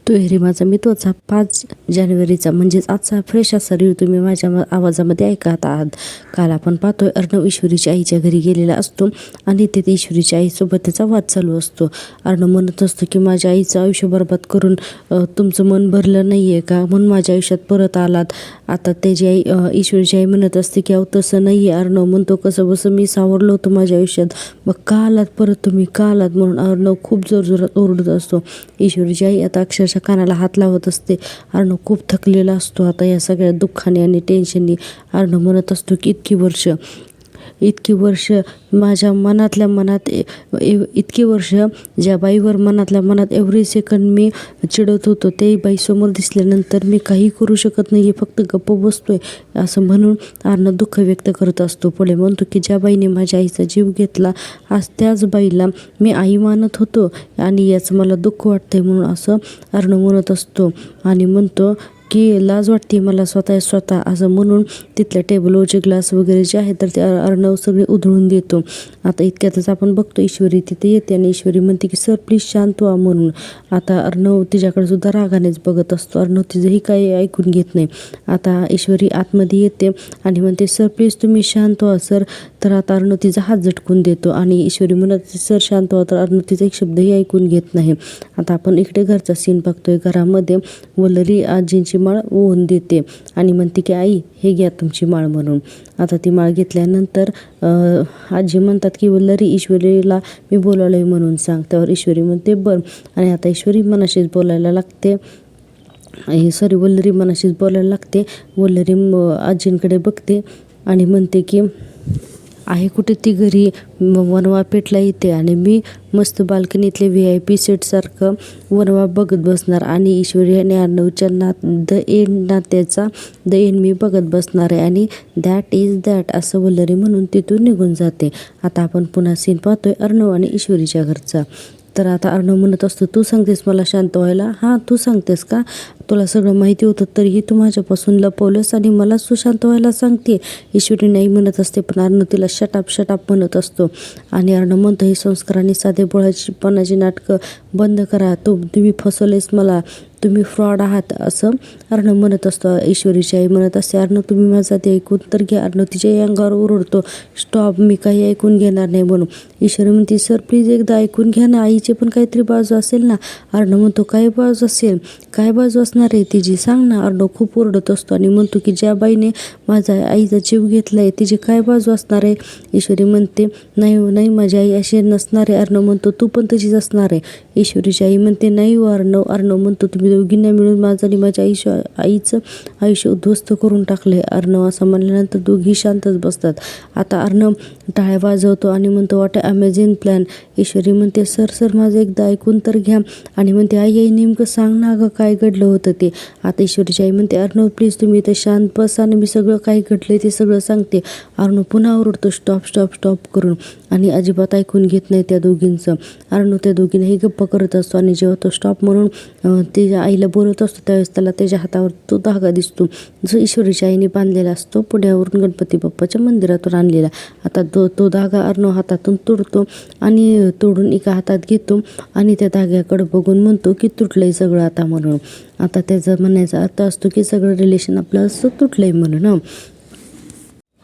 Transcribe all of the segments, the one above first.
दुहेरी माझा मित्वाचा 5 जानेवारीचा म्हणजेच आजचा फ्रेश असा रिव्ह्यू तुम्ही माझ्या आवाजामध्ये ऐकत आहात. काल आपण पाहतोय अर्णव ईश्वरीच्या आईच्या घरी गेलेला असतो आणि तिथे ईश्वरीच्या आईसोबत त्याचा वाद चालू असतो. अर्णव म्हणत असतो की माझ्या आईचं आयुष्य बरबाद करून तुमचं मन भरलं नाही आहे का, म्हणून माझ्या आयुष्यात परत आलात. आता त्याची आई ईश्वरीची आई म्हणत असते की अहो तसं नाही आहे. अर्णव म्हणतो कसं बसं मी सावरलं होतं माझ्या आयुष्यात, मग का आलात परत तुम्ही, का आलात, म्हणून अर्णव खूप जोरजोरात ओरडत असतो. ईश्वरीची आई आता अक्षरशः कानाला हात लावत असते. अर्णव खूप थकलेला असतो आता या सगळ्या दुःखाने आणि टेन्शननी. अर्णव म्हणत असतो की इतकी वर्ष माझ्या मनातल्या मनात इतकी वर्ष ज्या बाईवर मनातल्या मनात एव्हरी सेकंड मी चिडत होतो, ते बाईसमोर दिसल्यानंतर मी काही करू शकत नाही, फक्त गप्प बसतोय असं म्हणून अर्णव दुःख व्यक्त करत असतो. पुढे म्हणतो की ज्या बाईने माझ्या आईचा जीव घेतला, आज त्याच बाईला मी आई मानत होतो आणि याचं मला दुःख वाटतंय, म्हणून असं अर्णव म्हणत असतो. आणि म्हणतो की लाज वाटते मला स्वतः असं म्हणून तिथल्या टेबलवरचे ग्लास वगैरे जे आहे तर ते अर्णव सगळे उधळून देतो. आता इतक्यातच आपण बघतो ईश्वरी तिथे येते आणि ईश्वरी म्हणते की सर प्लीज शांत व्हा म्हणून. आता अर्णव तिच्याकडे सुद्धा रागानेच बघत असतो. अर्णव तिचंही काही ऐकून घेत नाही. आता ईश्वरी आतमध्ये येते आणि म्हणते सर प्लीज तुम्ही शांत व्हा सर. तर आता अर्णव तिचा हात झटकून देतो आणि ईश्वरी म्हणत सर शांत व्हा, तर अर्णव तिचा एक शब्दही ऐकून घेत नाही. आता आपण इकडे घरचा सीन बघतोय. घरामध्ये वल्लरी आजींची माळ ओवून देते आणि म्हणते की आई हे घ्या तुमची माळ म्हणून. आता ती माळ घेतल्यानंतर आजी म्हणतात की वल्लरी ईश्वरीला मी बोलावलंय म्हणून सांग. त्यावर ईश्वरी म्हणते बरं. आणि आता ईश्वरी मनाशीच बोलायला लागते. वल्लरी मनाशीच बोलायला लागते. वल्लरी आजींकडे बघते आणि म्हणते की आहे कुठे ती घरी, वनवा पेटला इथे आणि मी मस्त बाल्कनीतले VIP सीटसारखं वनवा बघत बसणार आणि ईश्वरी आणि अर्णवच्या नात्याचा द एंड मी बघत बसणार आहे आणि दॅट इज दॅट असं वल्लरी म्हणून तिथून निघून जाते. आता आपण पुन्हा सीन पाहतोय अर्णव आणि ईश्वरीच्या घरचा. तर आता अर्णव म्हणत असतो तू सांगतेस मला शांत व्हायला, हां तू सांगतेस का, तुला सगळं माहिती होतं तरीही तू माझ्यापासून लपवलंस आणि मलाच तू शांत व्हायला सांगते. ईश्वरी नाही म्हणत असते पण अर्णव तिला शटाप म्हणत असतो. आणि अर्णव म्हणतो ही संस्काराने साधेपणाची नाटकं बंद करा, तुम्ही फसवलेस मला, तुम्ही फ्रॉड आहात असं अर्णव म्हणत असतो. ईश्वरीची आई म्हणत असते अर्णव तुम्ही माझा ते ऐकून तर घ्या. अर्णव तिच्या अंगावर ओरडतो स्टॉप, मी काही ऐकून घेणार नाही म्हणून. ईश्वरी म्हणते सर प्लीज एकदा ऐकून घ्या ना, आईची पण काहीतरी बाजू असेल ना. अर्णव म्हणतो काय बाजू असेल, काय बाजू असणार आहे तिची सांग ना. अर्णव खूप ओरडत असतो आणि म्हणतो की ज्या बाईने माझ्या आईचा जीव घेतला आहे तिची काय बाजू असणार आहे. ईश्वरी म्हणते नाही माझी आई अशी नसणार आहे. अर्णव म्हणतो तू पण तशीच असणार आहे. ईश्वरीची आई म्हणते नाही हो अर्णव. अर्णव म्हणतो तुम्ही दोघींना मिळून माझं आणि माझ्या आईचं आयुष्य उद्ध्वस्त करून टाकले. अर्णव असं म्हणल्यानंतर दोघी शांतच बसतात. आता अर्णव टाळ्या वाजवतो आणि म्हणतो व्हॉट अ अमेझिंग प्लॅन. ईश्वरी म्हणते सर माझं एकदा ऐकून तर घ्या आणि म्हणते आई नेमकं सांग ना गं काय घडलं होतं ते. आता ईश्वरीची आई म्हणते अर्णव प्लीज तुम्ही इथे शांत बसा आणि मी सगळं काय घडलं ते सगळं सांगते. अर्णव पुन्हा ओरडतो स्टॉप करून आणि अजिबात ऐकून घेत नाही त्या दोघींचं. अर्णव त्या दोघींनाही गप्प करत असतो आणि जेव्हा तो स्टॉप म्हणून त्याच्या आईला बोलत असतो त्यावेळेस त्याला त्याच्या हातावर तो धागा दिसतो जो ईश्वरीच्या आईने बांधलेला असतो पुण्यावरून गणपती बाप्पाच्या मंदिरातून आणलेला. आता तो धागा अर्णव हातातून तोडतो आणि तोडून एका हातात घेतो आणि त्या धाग्याकडे बघून म्हणतो की तुटलंय सगळं आता म्हणून. आता त्याचा म्हणण्याचा अर्थ असतो की सगळं रिलेशन आपलं असं तुटलंय म्हणून.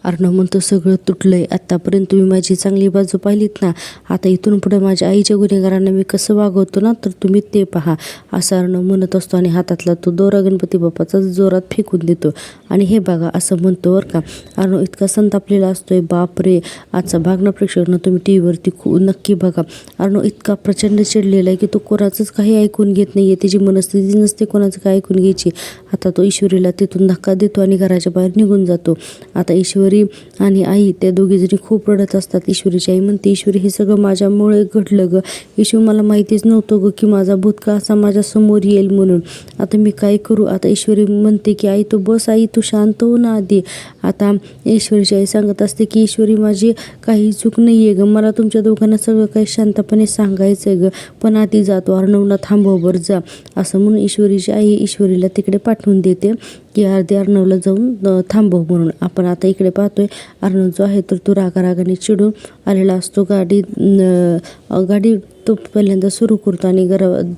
अर्णव म्हणतो सगळं तुटलंय, आत्तापर्यंत तुम्ही माझी चांगली बाजू पाहिलीत ना, आता इथून पुढे माझ्या आईच्या गुन्हेगारांना मी कसं वागवतो ना तर तुम्ही ते पहा असं अर्णव म्हणत असतो आणि हातातला तो दोरा गणपती बाप्पाचा जोरात फेकून देतो आणि हे बघा असं म्हणतो बरं का. अर्णव इतका संतापलेला असतोय बापरे. आजचा भाग ना प्रेक्षकांना तुम्ही TV वरती नक्की बघा. अर्णव इतका प्रचंड चिडलेला आहे की तो कोणाचंच काही ऐकून घेत नाही आहे, त्याची मनस्थिती नसते कोणाचं काय ऐकून घ्यायची. आता तो ईश्वरीला तिथून धक्का देतो आणि घराच्या बाहेर निघून जातो. आता ईश्वरी आणि आई त्या दोघीजणी खूप रडत असतात. ईश्वरीची आई म्हणते ईश्वरी हे सगळं माझ्यामुळे घडलं ग. ईश्वर मला माहितीच नव्हतं ग की माझा भूतकाळ असा माझ्या समोर येईल म्हणून. आता मी काय करू. आता ईश्वरी म्हणते की आई तू बस, आई तू शांत हो ना आधी. आता ईश्वरीची आई सांगत असते की ईश्वरी माझी काही चूक नाही आहे ग, मला तुमच्या दोघांना सगळं काही शांतपणे सांगायचं आहे ग, पण आधी जातो अर्णवला थांबव बरं जा असं म्हणून ईश्वरीची आई ईश्वरीला तिकडे पाठवून देते की अर्णवला जाऊन थांबव म्हणून. आपण आता इकडे पाहतोय अर्णव जो आहे तर तो रागाने चिडून आलेला असतो. गाडी तो पहिल्यांदा सुरू करतो आणि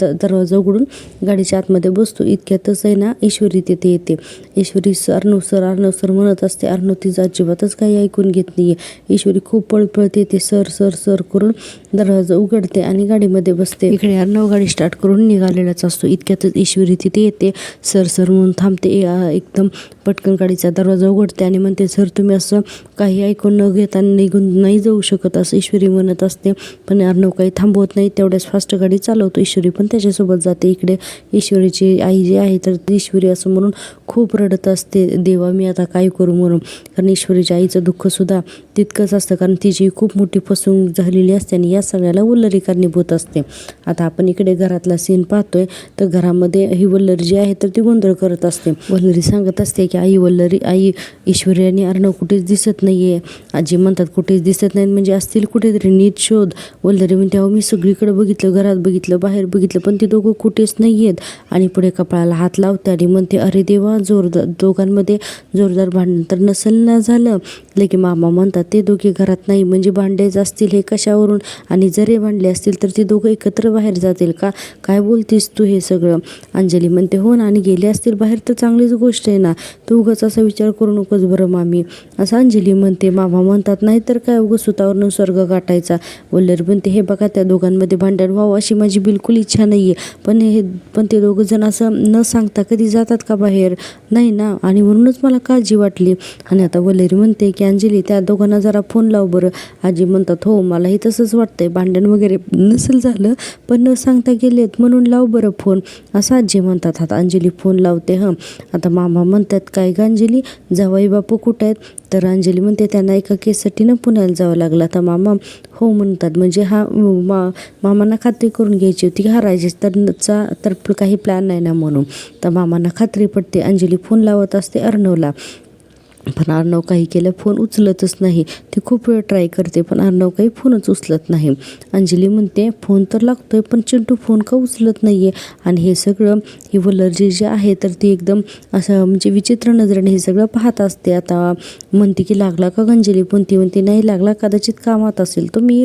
दरवाजा उघडून गाडीच्या आतमध्ये बसतो. इतक्यातच आहे ना ईश्वरी तिथे येते. ईश्वरी अर्णव सर म्हणत असते. अर्णव तिचं अजिबातच काही ऐकून घेत नाही आहे. ईश्वरी खूप पळपळत येते. सर सर सर करून दरवाजा उघडते आणि गाडीमध्ये बसते. इकडे अर्णव गाडी स्टार्ट करून निघालेलाच असतो. इतक्यातच ईश्वरी तिथे येते. सर सर म्हणून थांबते. एकदम पटकन गाडीचा दरवाजा उघडते आणि म्हणते, सर तुम्ही असं काही ऐकून न घेता निघून नाही जाऊ शकत असं ईश्वरी म्हणत असते. पण अर्णव काही थांबवत नाही. तेवढ्याच फास्ट गाडी चालवतो. ईश्वरी पण त्याच्यासोबत जाते. इकडे ईश्वरीची आई जी आहे तर ईश्वरी असं म्हणून खूप रडत असते. देवा मी आता काय करू म्हणून. कारण ईश्वरीच्या आईचं दुःखसुद्धा तितकंच असतं. कारण तिची खूप मोठी फसवणूक झालेली असते आणि या सगळ्याला वल्लरी कारणीभूत असते. आता आपण इकडे घरातला सीन पाहतोय तर घरामध्ये ही वल्लरी जी आहे तर ती गोंधळ करत असते. वल्लरी सांगत असते की आई ईश्वरी आणि अर्णव कुठेच दिसत नाहीये. आजी म्हणतात कुठेच दिसत नाहीत म्हणजे असतील कुठेतरी, नीट शोध. वल्लरी म्हणते, अहो मी सगळीकडे बघितलं, घरात बघितलं, बाहेर बघितलं, पण ते दोघं कुठेच नाही आहेत. आणि पुढे कपाळाला हात लावते आणि म्हणते, अरे देवा, दोघांमध्ये जोरदार भांडण तर नसेल ना झालं. की मामा म्हणतात ते दोघे घरात नाही म्हणजे भांडायच असतील हे कशावरून, आणि जरी भांडले असतील तर ते दोघं एकत्र बाहेर जातील का? काय बोलतीस तू हे सगळं? अंजली म्हणते, हो ना, आणि गेले असतील बाहेर तर चांगलीच गोष्ट आहे ना, तू उगाच असा विचार करू नकोस बरं मामी, असं अंजली म्हणते. मामा म्हणतात, नाही तर काय उगाच सुतावरून स्वर्ग गाठायचा. वल्लरी म्हणते, हे बघा त्या दोघांमध्ये भांडण व्हावं अशी माझी बिलकुल इच्छा नाही आहे, पण ते दोघं जण असं न सांगता कधी जातात का बाहेर? नाही ना, आणि म्हणूनच मला काळजी वाटली. आणि आता वल्लरी म्हणते की अंजली त्या दोघांना जरा फोन लाव बरं. आजी म्हणतात, हो मलाही तसंच वाटतंय, भांडण वगैरे नसेल झालं पण न सांगता गेलेत म्हणून लाव बरं फोन, असं आजी म्हणतात. आता अंजली फोन लावते. आता मामा म्हणतात, काय ग अंजली, जावई बापू कुठं आहेत? तर अंजली म्हणते, त्यांना एका केससाठी ना पुण्याला जावं लागलं. आता मामा हो म्हणतात, म्हणजे मामांना खात्री करून घ्यायची होती हा राजेश तर काही प्लॅन नाही ना म्हणून. तर मामांना खात्री पडते. अंजली फोन लावत असते अर्णवला, पण अर्णव काही केलं फोन उचलतच नाही. ती खूप वेळ ट्राय करते पण अर्णव काही फोनच उचलत नाही. अंजली म्हणते, फोन तर लागतोय पण चिंटू फोन का उचलत नाही आहे? आणि हे सगळं ही वल्लरी जी आहे तर ती एकदम असं म्हणजे विचित्र नजरेने हे सगळं पाहत असते. आता म्हणते की लागला का अंजली? पण ती म्हणते, नाही लागला, कदाचित कामात असेल. तो मी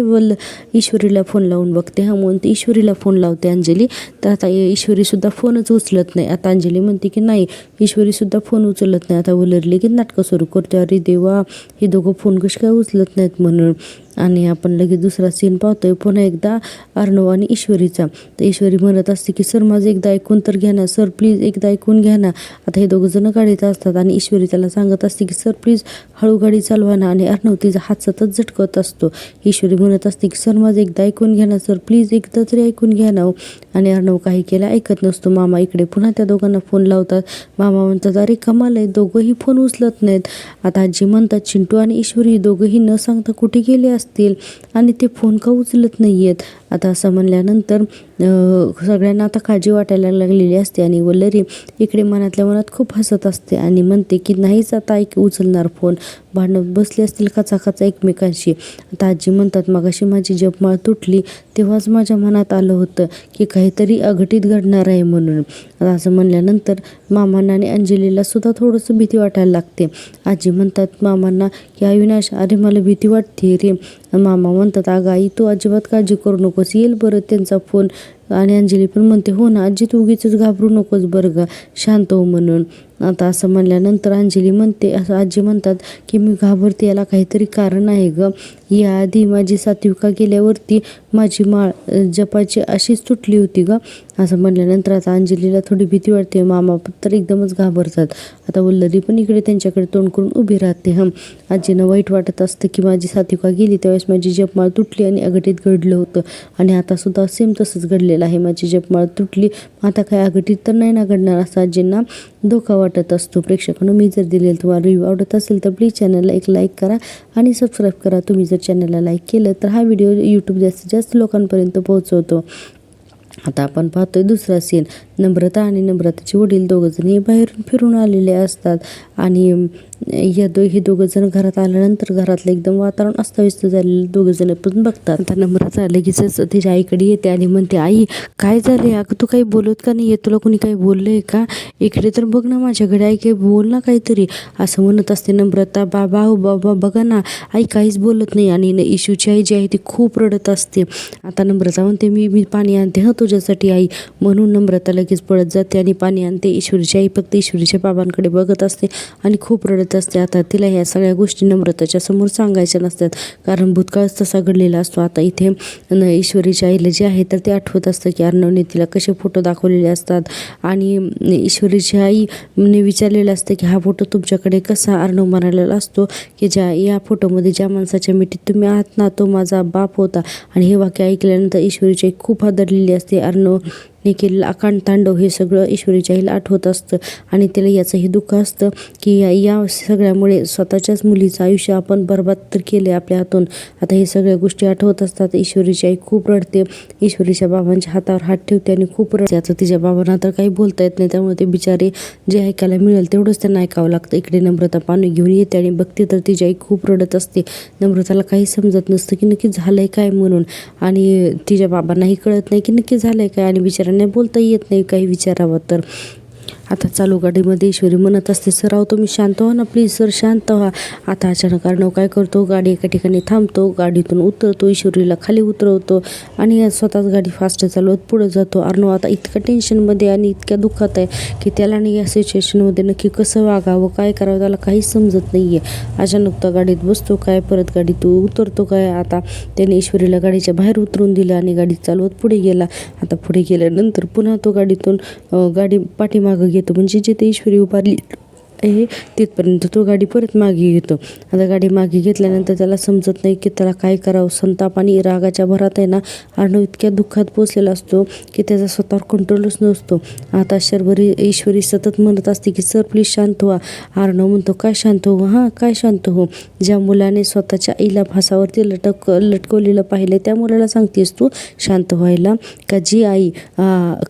ईश्वरीला फोन लावून बघते. म्हणून ती ईश्वरीला फोन लावते अंजली. तर आता ईश्वरीसुद्धा फोनच उचलत नाही. आता अंजली म्हणते की नाही, ईश्वरीसुद्धा फोन उचलत नाही. आता वल्लरी की नाटकं सुरू करते, अरे देवा, हे दोघं फोन कसे काय उचलत नाहीत म्हणून. आणि आपण लगेच दुसरा सीन पाहतोय पुन्हा एकदा अर्णव आणि ईश्वरीचा. तर ईश्वरी म्हणत असते की सर माझं एकदा ऐकून तर घ्या ना, सर प्लीज एकदा ऐकून घ्या ना. आता हे दोघं जण गाडीत असतात आणि ईश्वरी त्याला सांगत असते की सर प्लीज हळू गाडी चालवा ना. आणि अर्णव तिचा हात सतत झटकत असतो. ईश्वरी म्हणत असते की सर माझं एकदा ऐकून घ्या ना, सर प्लीज एकदा तरी ऐकून घ्या ना. आणि अर्णव काही केला ऐकत नसतो. मामा इकडे पुन्हा त्या दोघांना फोन लावतात. मामा म्हणतात, अरे कमाल आहे, दोघंही फोन उचलत नाहीत. आता आजी म्हणतात, चिंटू आणि ईश्वरी दोघंही न सांगता कुठे गेले असतील आणि ते फोन का उचलत नाही आहेत? आता असं म्हणल्यानंतर सगळ्यांना आता काळजी वाटायला लागलेली असते. आणि वल्लरी इकडे मनातल्या मनात खूप हसत असते आणि म्हणते की नाहीच आता उचलणार फोन, भांडण बसले असतील कचाकचा एकमेकांशी. आता आजी म्हणतात, मगाशी माझी जपमाळ तुटली तेव्हाच माझ्या मनात आलं होतं की काहीतरी अघटित घडणार आहे म्हणून. आता असं म्हणल्यानंतर मामांना आणि अंजलीला सुद्धा थोडंसं भीती वाटायला लागते. आजी म्हणतात मामांना की अविनाश, अरे मला भीती वाटते रे. मामा म्हणतात, अगं आई तू अजिबात काळजी करू नकोस, येईल बरं त्यांचा फोन. आणि अंजली पण म्हणते, हो ना आजी, तू उगीच घाबरू नकोस बरं गा, शांत हो म्हणून. आता असं म्हणल्यानंतर अंजली म्हणते, असं आजी म्हणतात की मी घाबरते, याला काहीतरी कारण आहे ग. याआधी माझी सात्विका गेल्यावरती माझी माळ जपाची अशीच तुटली होती ग. असं म्हणल्यानंतर आता अंजलीला थोडी भीती वाटते. मामा तर एकदमच घाबरतात. आता वल्लरी पण इकडे त्यांच्याकडे तोंड करून उभी राहते. आजीनं वाईट वाटत असतं की माझी सात्विका गेली त्यावेळेस माझी जपमाळ तुटली आणि अघटित घडलं होतं, आणि आता सुद्धा सेम तसंच घडलेलं आहे. माझी जपमाळ तुटली, आता काय अघटित तर नाही ना घडणार, असं आजींना धोका वाटत असतो. प्रेक्षकांनो, मी जर दिलेलं तुम्हाला रिव्ह्यू आवडत असेल तर प्लीज चॅनलला एक लाईक करा आणि सबस्क्राईब करा. तुम्ही जर चॅनलला लाईक केलं तर हा व्हिडिओ यूट्यूब जास्तीत जास्त लोकांपर्यंत पोहोचवतो. आता आपण पाहतोय दुसरा सीन. नम्रता आणि नम्रताचे वडील दोघंजण बाहेरून फिरून आलेले असतात आणि हे दोघंजण घरात आल्यानंतर घरातलं एकदम वातावरण अस्ताव्यस्त झालेलं दोघंजण पण बघतात. आता नम्रता लगेचच तिच्या आईकडे येते आणि म्हणते, आई काय झाले अगं, तू काही बोलत का नाही, तुला कोणी काही बोललंय का, इकडे तर बघ ना माझ्याकडे, आई काही बोल ना काहीतरी, असं म्हणत असते नम्रता. बाबा हो बाबा बघा ना, आई काहीच बोलत नाही आणि इशूची आई जी आहे ती खूप रडत असते. आता नम्रता म्हणते, मी पाणी आणते हं तुझ्यासाठी आई, म्हणून नम्रता लगेच पळत जाते आणि पाणी आणते. ईश्वरीची आई फक्त ईश्वरीच्या बाबांकडे बघत असते आणि खूप रडत असते. आता तिला ह्या सगळ्या गोष्टी नम्रताच्या समोर सांगायच्या नसतात, कारण भूतकाळच तसा घडलेला असतो. आता इथे ईश्वरीच्या आईला जे आहे तर ते आठवत असतं की अर्णवने तिला कसे फोटो दाखवलेले असतात आणि ईश्वरीची आईने विचारलेलं असतं की हा फोटो तुमच्याकडे कसा. अर्णव म्हणालेला असतो की या फोटोमध्ये ज्या माणसाच्या मिठीत तुम्ही आहात ना, तो माझा बाप होता. आणि हे वाक्य ऐकल्यानंतर ईश्वरीची आई खूप हादरलेली असते. अर्णवने केलेलं अकांड तांडव हे सगळं ईश्वरीच्या आईला आठवत असतं आणि तिला याचंही दुःख असतं की या सगळ्यामुळे स्वतःच्याच मुलीचं आयुष्य आपण बरबाद तर केले आपल्या हातून. आता हे सगळ्या गोष्टी आठवत असतात. ईश्वरीची आई खूप रडते. ईश्वरीच्या बाबांच्या हातावर हात ठेवते आणि खूप रडते. आता तिच्या बाबांना तर काही बोलता येत नाही, त्यामुळे ते बिचारे जे ऐकायला मिळेल तेवढंच त्यांना ऐकावं लागतं. इकडे नम्रता पाणी घेऊन येते आणि बघते तर तिची आई खूप रडत असते. नम्रताला काही समजत नसतं की नक्की झालंय काय म्हणून, आणि तिच्या बाबांनाही कळत नाही की नक्की झालंय काय, आणि बिचाऱ्यांना बोलता येत नाही काही विचारावं तर. आता चालू गाडीमध्ये ईश्वरी म्हणत असते, सर अहो तुम्ही शांत व्हा ना प्लीज, सर शांत व्हा. आता अचानक अर्णव काय करतो, गाडी एका ठिकाणी थांबतो, गाडीतून उतरतो, ईश्वरीला खाली उतरवतो आणि स्वतःच गाडी फास्ट चालवत पुढे जातो. अर्णव आता इतकं टेन्शनमध्ये आणि इतक्या दुःखात आहे की त्याला नाही या सिच्युएशनमध्ये नक्की कसं वागावं, काय करावं त्याला काहीच समजत नाही आहे. अचानक तो गाडीत बसतो काय, परत गाडीतून उतरतो काय. आता त्याने ईश्वरीला गाडीच्या बाहेर उतरून दिलं आणि गाडी चालवत पुढे गेला. आता पुढे गेल्यानंतर पुन्हा तो गाडीतून गाडी पाठीमागं घेतो, म्हणजे जिथे ईश्वरी उभारली आहे तिथपर्यंत तो गाडी परत मागे घेतो. आता गाडी मागे घेतल्यानंतर त्याला समजत नाही की त्याला काय करावं. संताप आणि रागाच्या भरात आहे ना अर्णव इतक्या दुःखात पोचलेला असतो की त्याचा स्वतःवर कंट्रोलच नसतो. आता ईश्वरी सतत म्हणत असते की सर प्लीज शांत व्हा. अर्णव म्हणतो, काय शांत हो, हां काय शांत हो, ज्या मुलाने स्वतःच्या आईला फासावरती लटकवलेलं पाहिलं त्या मुलाला सांगतेस तू शांत व्हायला, का जी आई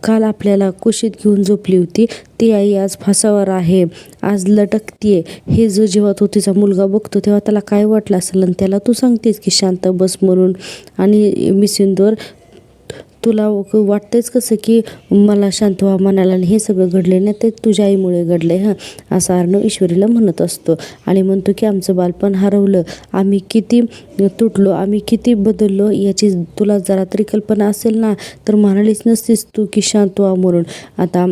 काल आपल्याला कुशीत घेऊन झोपली होती ती आई आज फासावर आहे, आज लटकतीये. हे जो जेव्हा तो तिचा मुलगा बघतो तेव्हा त्याला काय वाटलं असेल, आणि त्याला तू सांगतेस की शांत बस म्हणून. आणि मिसिंदोर तुला वाटतंच कसं की मला शांत व्हा म्हणाला, आणि हे सगळं घडले ना ते तुझ्या आईमुळे घडले हां, असं अर्णव ईश्वरीला म्हणत असतो. आणि म्हणतो की आमचं बालपण हरवलं, आम्ही किती तुटलो, आम्ही किती बदललो याची तुला जरा तरी कल्पना असेल ना, तर म्हणालीच नसतीस तू की शांत व्हा म्हणून. आता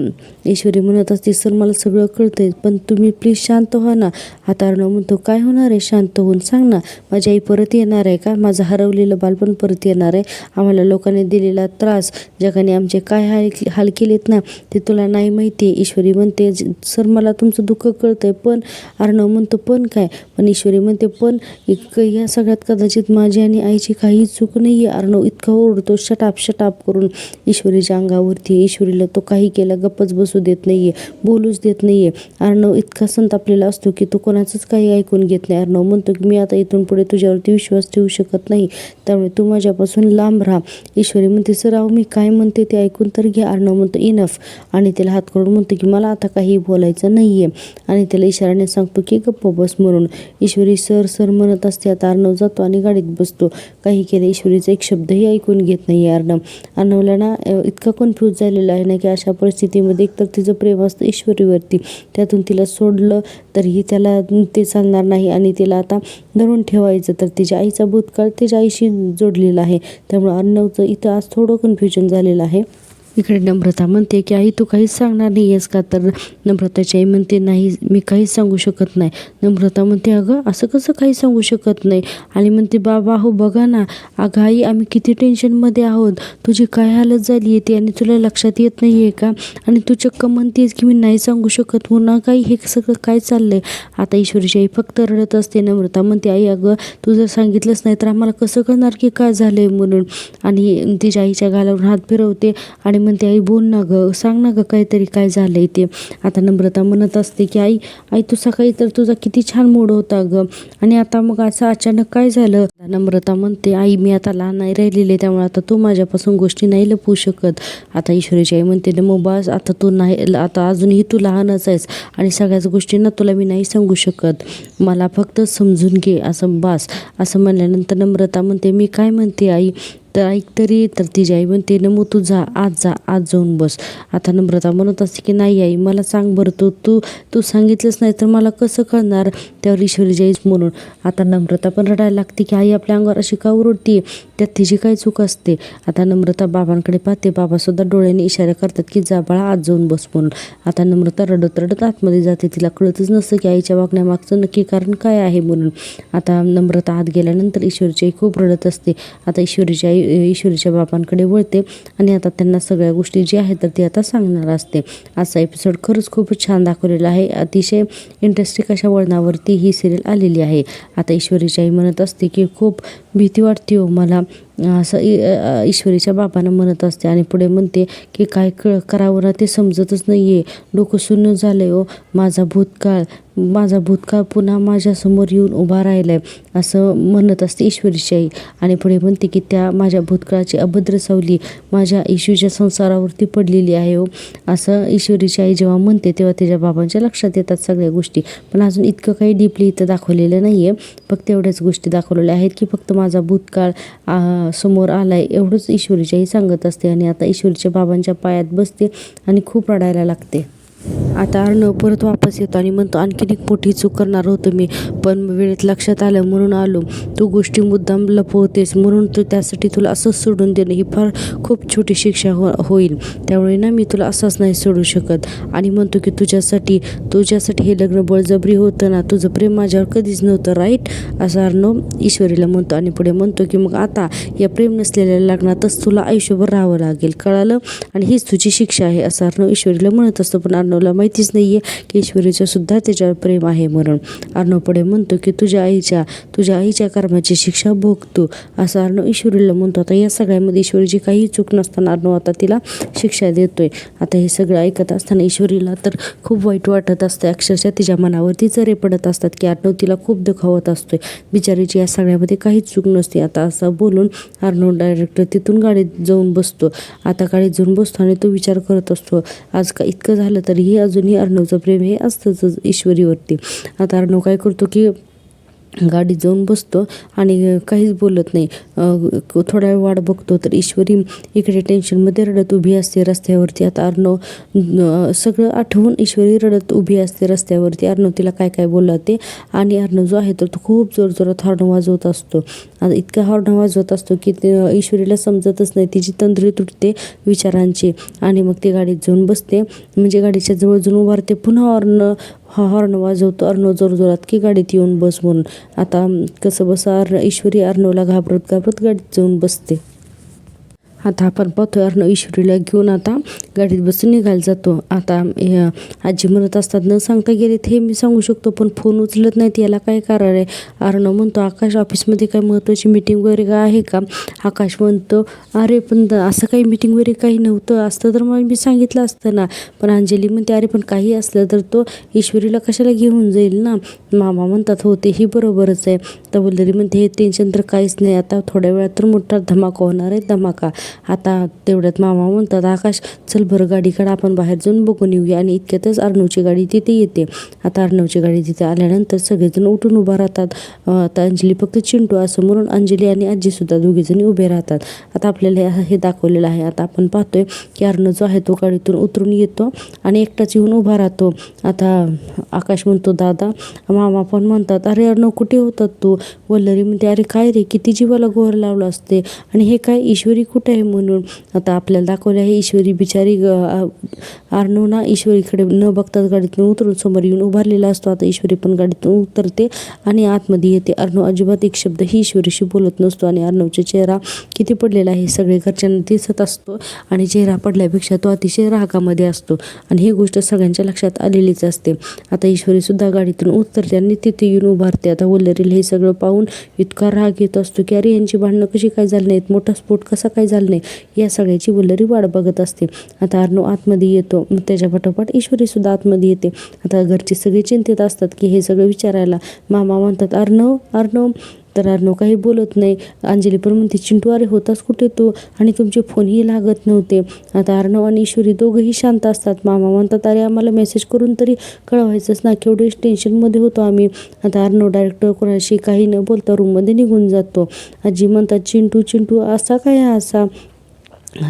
ईश्वरी म्हणत असते, सर मला सगळं कळतंय पण तुम्ही प्लीज शांत व्हा ना. आता अर्णव म्हणतो, काय होणार आहे शांत होऊन, सांग ना. माझी आई परत येणार आहे का, माझं हरवलेलं बालपण परत येणार आहे, आम्हाला लोकांनी दिलेला त्रास, जगाने आमचे काय हाल केलेत ना ते तुला नाही माहिती आहे. ईश्वरी म्हणते, सर मला तुमचं दुःख कळतंय पण. अर्णव म्हणतो, पण काय, पण ईश्वरी म्हणते पण या सगळ्यात कदाचित माझी आणि आईची काही चूक नाही आहे. अर्णव इतका ओरडतो शटाप करून ईश्वरीच्या अंगावरती. ईश्वरीला तो काही केला गप्पच बसू देत नाही आहे, बोलूच देत नाही आहे. अर्णव इतका संतापलेला असतो की तो कोणाचंच काही ऐकून घेत नाही. अर्णव म्हणतो की मी आता इथून पुढे तुझ्यावरती विश्वास ठेवू शकत नाही, त्यामुळे तू माझ्यापासून लांब राहा. ईश्वरी म्हणते, सर अहो मी काय म्हणते ते ऐकून तर घ्या. अर्णव म्हणतो इनफ, आणि त्याला हात करून म्हणतो की मला आता काही बोलायचं नाही आहे, आणि त्याला इशाराने सांगतो की गप्प बस म्हणून. ईश्वरी सर म्हणत असते. आता अर्णव जातो आणि गाडीत बसतो. काही केलं ईश्वरीचा एक शब्दही ऐकून घेत नाही अर्णवला ना इतका कन्फ्यूज झालेला आहे ना की अशा परिस्थितीमध्ये एकतर तिचं प्रेम असतं ईश्वरीवरती, त्यातून तिला सोडलं तरीही त्याला ते चालणार नाही, आणि तिला आता धरून ठेवायचं तर तिच्या आईचा भूतकाळ तिच्या आईशी जोडलेला आहे. त्यामुळे अर्णवचं इथं आज थोडं कन्फ्युजन झालेलं आहे. इकडे नम्रता म्हणते की आई तू काहीच सांगणार नाही आहेस का, तर नम्रताची आई म्हणते नाही मी काहीच सांगू शकत नाही. नम्रता म्हणते, अगं असं कसं काही सांगू शकत नाही, आणि म्हणते बाबा हो बघा ना, अगं आई आम्ही किती टेन्शनमध्ये आहोत, तुझी काय हालत झाली आहे ती, आणि तुला लक्षात येत नाही आहे का, आणि तू चक्क म्हणतेस की मी नाही सांगू शकत म्हणून, काही हे सगळं काय चाललंय. आता ईश्वरीची आई फक्त रडत असते. नम्रता म्हणते, आई अगं तू जर सांगितलंच नाही तर आम्हाला कसं कळणार की काय झालंय म्हणून, आणि तिच्या आईच्या गालावर हात फिरवते आणि म्हणते आई बोल ना गं, सांग ना गं काहीतरी काय झालंय ते. आता नम्रता म्हणत असते की आई आई तू सकाळी तर तुझा किती छान मूड होता गं, आणि आता मग असं अचानक काय झालं. नम्रता म्हणते आई मी आता लहान नाही राहिलेले, त्यामुळे आता तू माझ्यापासून गोष्टी नाही लपवू शकत. आता ईश्वरीची आई म्हणते ना मग बस आता तू नाही, आता अजूनही तू लहानच आहेस आणि सगळ्याच गोष्टींना तुला मी नाही सांगू शकत, मला फक्त समजून घे असं बस. असं म्हणल्यानंतर नम्रता म्हणते मी काय म्हणते आई, तर ऐक तरी. तर तिची आई म्हणते न मग तू जा आज जाऊन बस. आता नम्रता म्हणत असते की नाही आई मला सांग बरं, तू सांगितलंच नाही तर मला कसं कळणार. त्यावर ईश्वरीची आईच म्हणून आता नम्रता पण रडायला लागते की आई आपल्या अंगावर अशी का ओरडते, त्यात तिची काय चूक असते. आता नम्रता बाबांकडे पाहते, बाबासुद्धा डोळ्याने इशारा करतात की जा बाळा आज जाऊन बस म्हणून. आता नम्रता रडत रडत आतमध्ये जाते, तिला कळतच नसतं की आईच्या वागण्यामागचं नक्की कारण काय आहे म्हणून. आता नम्रता आत गेल्यानंतर ईश्वरीची आई खूप रडत असते. आता ईश्वरीची आई ईश्वरीच्या बाबांकडे वळते आणि आता त्यांना सगळ्या गोष्टी जी आहेत तर ती आता सांगणार असते. आजचा एपिसोड खरंच खूपच छान दाखवलेला आहे. अतिशय इंटरेस्टिंग अशा वळणावरती ही सिरियल आलेली आहे. आता ईश्वरीची आई म्हणत असते की खूप भीती वाटते हो मला, असं ईश्वरीच्या बाबांना म्हणत असते आणि पुढे म्हणते की काय करावं ना ते समजतच नाही आहे, डोकं शून्य झालं आहे हो. माझा भूतकाळ पुन्हा माझ्यासमोर येऊन उभा राहिला आहे असं म्हणत असते ईश्वरीची आई. आणि पुढे म्हणते की त्या माझ्या भूतकाळाची अभद्र सावली माझ्या इशूच्या संसारावरती पडलेली आहे हो. असं ईश्वरीची आई जेव्हा म्हणते तेव्हा तिच्या बाबांच्या लक्षात येतात सगळ्या गोष्टी, पण अजून इतकं काही डीपली इथं दाखवलेलं नाही आहे. फक्त एवढ्याच गोष्टी दाखवलेल्या आहेत की फक्त माझा भूतकाळ समोर आलाय एवढंच ईश्वरीची आई सांगत असते. आणि आता ईश्वरीच्या बाबांच्या पायात बसते आणि खूप रडायला लागते. आता अर्णव परत वापस येतो आणि म्हणतो आणखीन एक मोठी चूक करणार होतो मी, पण वेळेत लक्षात आलं म्हणून आलो. तू गोष्टी मुद्दाम लपवतेस म्हणून त्यासाठी तुला असंच सोडून देणं ही फार खूप छोटी शिक्षा होईल, त्यामुळे ना मी तुला असंच नाही सोडू शकत. आणि म्हणतो की तुझ्यासाठी हे लग्न बळजबरी होतं ना, तुझं प्रेम माझ्यावर कधीच नव्हतं राईट, असं अर्णव ईश्वरीला म्हणतो. आणि पुढे म्हणतो की मग आता या प्रेम नसलेल्या लग्नातच तुला आयुष्यभर राहावं लागेल, कळालं, आणि हीच तुझी शिक्षा आहे असं अर्णव ईश्वरीला म्हणत असतो. पण अर्णवला माहितीच नाही आहे की ईश्वरीचं सुद्धा त्याच्यावर प्रेम आहे म्हणून. अर्णव पुढे म्हणतो की तुझ्या आईच्या कर्माची शिक्षा भोगतो असं अर्णव ईश्वरीला म्हणतो. आता या सगळ्यामध्ये ईश्वरीची काही चूक नसताना अर्णव आता तिला शिक्षा देतोय. आता हे सगळं ऐकत असताना ईश्वरीला तर खूप वाईट वाटत असतं, अक्षरशः तिच्या मनावरती चरे पडत असतात की अर्णव तिला खूप दुखावत असतोय, बिचारीची या सगळ्यामध्ये काहीच चूक नसते. आता असं बोलून अर्णव डायरेक्ट तिथून गाडीत जाऊन बसतो. आता गाडीत जाऊन बसतो आणि तो विचार करत असतो आज का इतकं झालं तरीही अजूनही अर्णवचं प्रेम हे असतंच ईश्वरीवरती. आता अर्णव काय करतो की गाडीत जाऊन बसतो आणि काहीच बोलत नाही. थोडा वेळ वाट बघतो तर ईश्वरी इकडे टेन्शनमध्ये रडत उभी असते रस्त्यावरती. आता अर्णव सगळं आठवून ईश्वरी रडत उभी असते रस्त्यावरती. अर्णव तिला काय काय बोलला ते, आणि अर्णव जो आहे तर तो खूप जोरजोरात हॉर्न वाजवत असतो. आता इतका हॉर्न वाजवत असतो की ईश्वरीला समजतच नाही, तिची तंद्री तुटते विचारांची. आणि मग ती गाडीत जाऊन बसते, म्हणजे गाडीच्या जवळ जाऊन उभारते, पुन्हा हॉर्न वाजवतो अर्णव जोरजोरात की गाडीत येऊन बस म्हणून. आता कसं बसं ईश्वरी अर्णवला घाबरत गाडीत जाऊन बसते. आता आपण पाहतोय अर्णव ईश्वरीला घेऊन आता गाडीत बसून निघायला जातो. आता आजी म्हणत असतात न सांगता गेलेत हे मी सांगू शकतो, पण फोन उचलत नाहीत, याला काय कारण आहे. अर्णव म्हणतो आकाश ऑफिसमध्ये काय महत्त्वाची मीटिंग वगैरे काय आहे का. आकाश म्हणतो अरे पण असं काही मीटिंग वगैरे काही नव्हतं, असतं तर मग मी सांगितलं असतं ना. पण अंजली म्हणते अरे पण काही असलं तर तो ईश्वरीला कशाला घेऊन जाईल ना. मामा म्हणतात हो तेही बरोबरच आहे. तर वल्लरी म्हणते हे टेन्शन तर काहीच नाही, आता थोड्या वेळात तर मोठा धमाका होणार आहे, धमाका. आता तेवढ्यात मामा म्हणतात आकाश चल बरं गाडी काढ, आपण बाहेर जाऊन बघून येऊया. आणि इतक्यातच अर्णवची गाडी तिथे येते. आता अर्णवची गाडी तिथे आल्यानंतर सगळेजण उठून उभा राहतात. आता अंजली फक्त चिंटू असं म्हणून अंजली आणि आजीसुद्धा दोघीजणी उभे राहतात. आता आपल्याला हे दाखवलेलं आहे. आता आपण पाहतोय की अर्णव जो आहे तो गाडीतून उतरून येतो आणि एकटाच येऊन उभा राहतो. आता आकाश म्हणतो दादा, मामा पण म्हणतात अरे अर्णव कुठे होतात तू. वल्लरी म्हणते अरे काय रे किती जीवाला गोहर लावलं असते, आणि हे काय ईश्वरी कुठे आहे म्हणून. आता आपल्याला दाखवलं आहे ईश्वरी बिचारी अर्णव ना ईश्वरीकडे न बघताच गाडीतून उतरून समोर येऊन उभारलेला असतो. आता ईश्वरी पण गाडीतून उतरते आणि आतमध्ये येते. अर्णव अजिबात एक शब्द ही ईश्वरीशी बोलत नसतो आणि अर्णवचा चेहरा किती पडलेला आहे सगळे घरच्यांना दिसत असतो, आणि चेहरा पडल्यापेक्षा तो अतिशय रागामध्ये असतो, आणि ही गोष्ट सगळ्यांच्या लक्षात आलेलीच असते. आता ईश्वरी सुद्धा गाडीतून उतरते आणि तिथे येऊन उभारते. आता वल्लरीला हे सगळं पाहून इतका राग येत असतो की अरे यांची भांडणं कशी काय झाली नाहीत, मोठा स्फोट कसा काय झाला झालं नाही या सगळ्याची वल्लरी वाट बघत असते. आता अर्णव आतमध्ये येतो, मग त्याच्या पाठोपाठ ईश्वरीसुद्धा आतमध्ये येते. आता घरचे सगळे चिंतित असतात की हे सगळं विचारायला. मामा म्हणतात अर्णव अर्णव, तर अर्णव काही बोलत नाही. अंजली पण म्हणते चिंटू अरे होतास कुठे तू, आणि तुमचे फोनही लागत नव्हते. आता अर्णव आणि ईश्वरी दोघंही शांत असतात. मामा म्हणतात अरे आम्हाला मेसेज करून तरी कळवायचंच ना, केवढे टेन्शनमध्ये होतो आम्ही. आता अर्णव डायरेक्ट कोणाशी काही न बोलता रूममध्ये निघून जातो. आजी म्हणतात चिंटू चिंटू असा काय असा.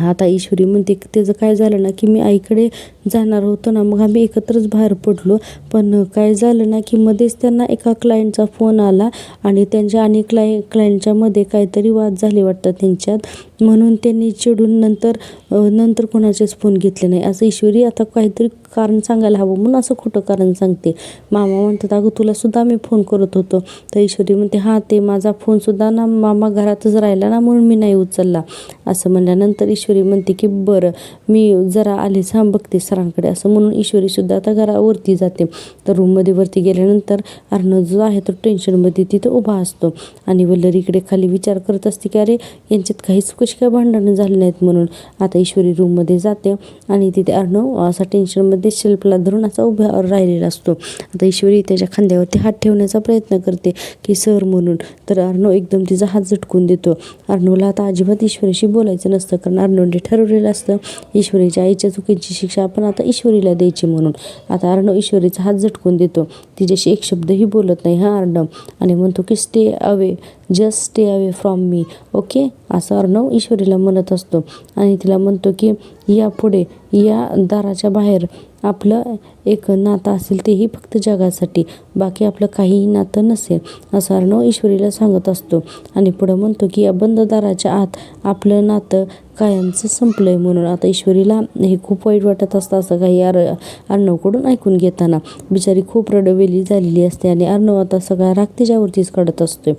आता ईश्वरी म्हणते त्याचं काय झालं ना की मी आईकडे जाणार होतो ना, मग आम्ही एकत्रच बाहेर पडलो, पण काय झालं ना की मध्येच त्यांना एका क्लायंटचा फोन आला आणि त्यांच्या आणि क्लायंटच्या मध्ये काहीतरी वाद झाले वाटतं त्यांच्यात, म्हणून त्यांनी चिडून नंतर कोणाचेच फोन घेतले नाही असं ईश्वरी आता काहीतरी कारण सांगायला हवं म्हणून असं खोटं कारण सांगते. मामा म्हणतात अगं तुला सुद्धा मी फोन करत होतो. तर ईश्वरी म्हणते हां ते माझा फोनसुद्धा ना मामा घरातच राहिला ना म्हणून मी नाही उचलला. असं म्हणल्यानंतर ईश्वरी म्हणते की बरं मी जरा आलीच बघते सरांकडे, असं म्हणून ईश्वरीसुद्धा आता घरावरती जाते. तर रूममध्ये वरती गेल्यानंतर अर्णव जो आहे तो टेन्शनमध्ये तिथं उभा असतो आणि वल्लरी इकडे खाली विचार करत असते की अरे यांच्यात काहीच कशी काय भांडणं झाली नाहीत म्हणून. आता ईश्वरी रूममध्ये जाते आणि तिथे अर्णव असा टेन्शनमध्ये शेल्फला धरून असा उभा राहिलेला असतो. आता ईश्वरी त्याच्या खांद्यावरती हात ठेवण्याचा प्रयत्न करते की सर म्हणून, तर अर्णव एकदम तिचा हात झटकून देतो. अर्णवला आता अजिबात ईश्वरीशी बोलायचं नसतं, कारण अर्णवने ठरवलेलं असतं ईश्वरीच्या आईच्या चुकीची शिक्षा आपण आता ईश्वरीला द्यायची म्हणून. आता अर्णव ईश्वरीचा हात झटकून देतो, तिच्याशी एक शब्दही बोलत नाही अर्णव, आणि म्हणतो की stay away, just stay away from me, okay, असं अर्णव ईश्वरीला म्हणत असतो. आणि तिला म्हणतो की यापुढे या दाराच्या बाहेर आपलं एक नातं असेल तेही फक्त जगासाठी, बाकी आपलं काहीही नातं नसेल, असं अर्णव ईश्वरीला सांगत असतो. आणि पुढं म्हणतो की या बंद दाराच्या आत आपलं नातं कायमचं संपलंय म्हणून. आता ईश्वरीला हे खूप वाईट वाटत असतं असं काही अर्णवकडून ऐकून घेताना. बिचारी खूप रडवेली झालेली असते आणि अर्णव आता सगळा राग तिच्यावरतीच काढत असतो.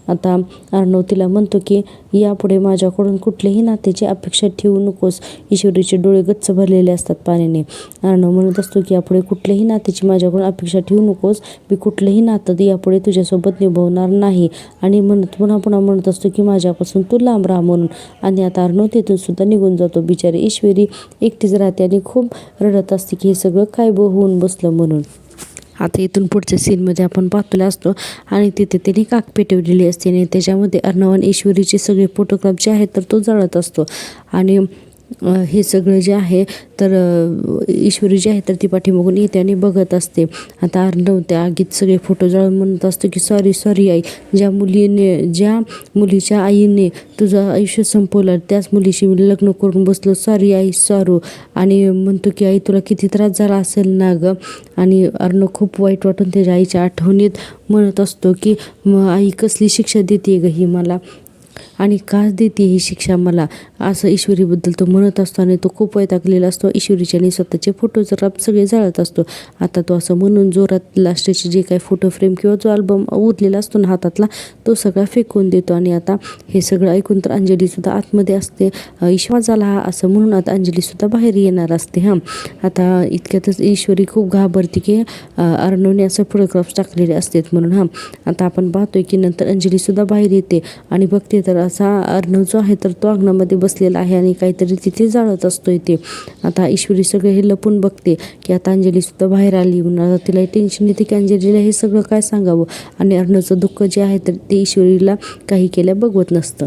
आता अर्णव तिला म्हणतो की यापुढे माझ्याकडून कुठल्याही नात्याची अपेक्षा ठेवू नकोस. ईश्वरीचे डोळे गच्च भरलेले असतात पाण्याने. अर्णव म्हणत असतो की यापुढे कुठल्याही नात्याची माझ्याकडून अपेक्षा ठेवू नकोस, मी कुठलंही नातं यापुढे तुझ्यासोबत निभावणार नाही, आणि पुन्हा पुन्हा म्हणत असतो की माझ्यापासून तू लांब राहा म्हणून. आणि आता अर्णव तिथून सुद्धा निघून जातो. बिचारी ईश्वरी एकटीच राहते आणि खूप रडत असते की हे सगळं काय होऊन बसलं म्हणून. आता इथून पुढच्या सीनमध्ये आपण पाहतले असतो आणि तिथे त्यांनी काक पेटवलेली असते आणि त्याच्यामध्ये अर्णव आणि ईश्वरीचे सगळे फोटोग्राफ जे आहेत तर तो जळत असतो. आणि हे सगळं जे आहे तर ईश्वरी जी आहे तर ती पाठीमागून येते आणि बघत असते. आता अर्णव त्या आगीत सगळे फोटो जळून म्हणत असतो की सॉरी आई, ज्या मुलीच्या आईने तुझं आयुष्य संपवलं त्याच मुलीशी मी लग्न करून बसलो, सॉरी आई सॉरू. आणि म्हणतो की आई तुला किती त्रास झाला असेल ना गं. आणि अर्णव खूप वाईट वाटून त्याच्या आईच्या आठवणीत म्हणत असतो की आई कसली शिक्षा देते गं ही मला, आणि का देते ही शिक्षा मला, असं ईश्वरीबद्दल तो म्हणत असतो. आणि तो खूप वैतागलेला असतो. ईश्वरीचे आणि स्वतःचे फोटो जर सगळे जाळत असतो. आता तो असं म्हणून जोरात लास्टचे जे काही फोटो फ्रेम किंवा जो अल्बम उरलेला असतो ना हातातला तो सगळा फेकून देतो. आणि आता हे सगळं ऐकून तर अंजलीसुद्धा आतमध्ये असते. ईश्वर झाला हा असं म्हणून आता अंजलीसुद्धा बाहेर येणार असते. आता इतक्यातच ईश्वरी खूप घाबरते की अर्णवने असं फोटोग्राफ्स टाकलेले असतात म्हणून. आता आपण पाहतोय की नंतर अंजलीसुद्धा बाहेर येते आणि बघते तर असा अर्णव जो आहे तर तो अंगणामध्ये बसलेला आहे आणि काहीतरी तिथे जाळत असतो इथे. आता ईश्वरी सगळे हे लपून बघते की आता अंजलीसुद्धा बाहेर आली म्हणून. आता तिला टेन्शन येते की अंजलीला हे सगळं काय सांगावं, आणि अर्णवचं दुःख जे आहे तर ते ईश्वरीला काही केल्या बघवत नसतं.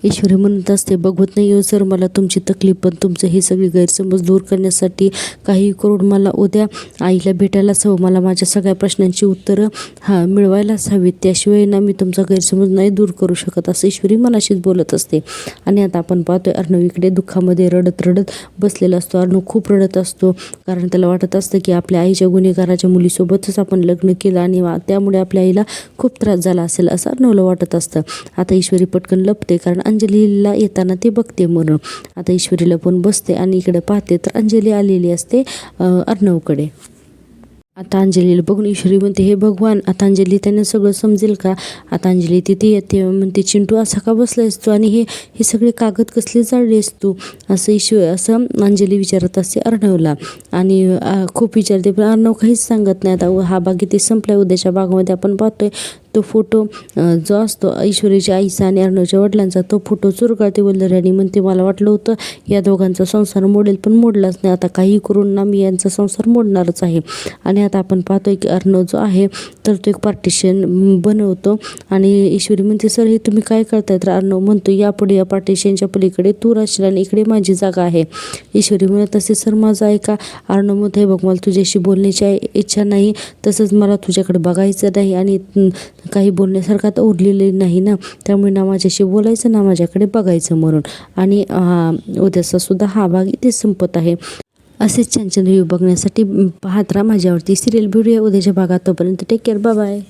ईश्वरी म्हणत असते बघवत नाही हो सर मला तुमची तकलीफ, पण तुमचं हे सगळे गैरसमज दूर करण्यासाठी काही करून मला उद्या आईला भेटायलाच हवं, मला माझ्या सगळ्या प्रश्नांची उत्तरं मिळवायलाच हवीत, त्याशिवाय ना मी तुमचा गैरसमज नाही दूर करू शकत, असं ईश्वरी मनाशीच बोलत असते. आणि आता आपण पाहतोय अर्णव इकडे दुःखामध्ये रडत बसलेला असतो. अर्णव खूप रडत असतो कारण त्याला वाटत असतं की आपल्या आईच्या गुन्हेगाराच्या मुलीसोबतच आपण लग्न केलं आणि त्यामुळे आपल्या आईला खूप त्रास झाला असेल असं अर्णवला वाटत असतं. आता ईश्वरी पटकन लपते कारण अंजलीला येताना ते बघते म्हणून. आता ईश्वरीला पण बसते आणि इकडे पाहते तर अंजली आलेली असते अर्णवकडे. आता अंजलीला बघून ईश्वरी म्हणते हे भगवान, आता अंजली त्यांना सगळं समजेल का. आता अंजली तिथे येते म्हणते चिंटू असा का बसलायस तू, आणि हे सगळे कागद कसले जाळलेस तू, असं अंजली विचारत असते अर्णवला. आणि खूप विचारते पण अर्णव काहीच सांगत नाही. आता हा भाग इथे संपलाय. उद्याच्या भागामध्ये आपण पाहतोय तो फोटो जो असतो ऐश्वर्याच्या आईचा आणि अर्णवच्या वडिलांचा तो फोटो चुरकाळते वल्लरी आणि म्हणते मला वाटलं होतं या दोघांचा संसार मोडेल पण मोडलाच नाही. आता काही करून ना मी यांचा संसार मोडणारच आहे. आणि आता आपण पाहतोय की अर्णव जो आहे तर तो एक पार्टिशन बनवतो आणि ईश्वरी म्हणते सर हे तुम्ही काय करताय. तर अर्णव म्हणतो यापुढे या पार्टिशनच्या पलीकडे तू राहशील आणि इकडे माझी जागा आहे. ईश्वरी म्हणत असे सर माझं ऐका. अर्णव म्हणतो हे बघ मला तुझ्याशी बोलण्याची इच्छा नाही, तसंच मला तुझ्याकडे बघायचं नाही आणि काही बोलण्यासारखं आता उरलेलं नाही ना, त्यामुळे ना माझ्याशी बोलायचं ना माझ्याकडे बघायचं म्हणून. आणि उद्याचा सुद्धा हा भाग इथे संपत आहे. असेच छान छान रिव्ह्यू बघण्यासाठी पाहत राहा माझ्यावरती सिरियल. भेटूया उद्याच्या भागात. तोपर्यंत टेक केअर. Bye bye.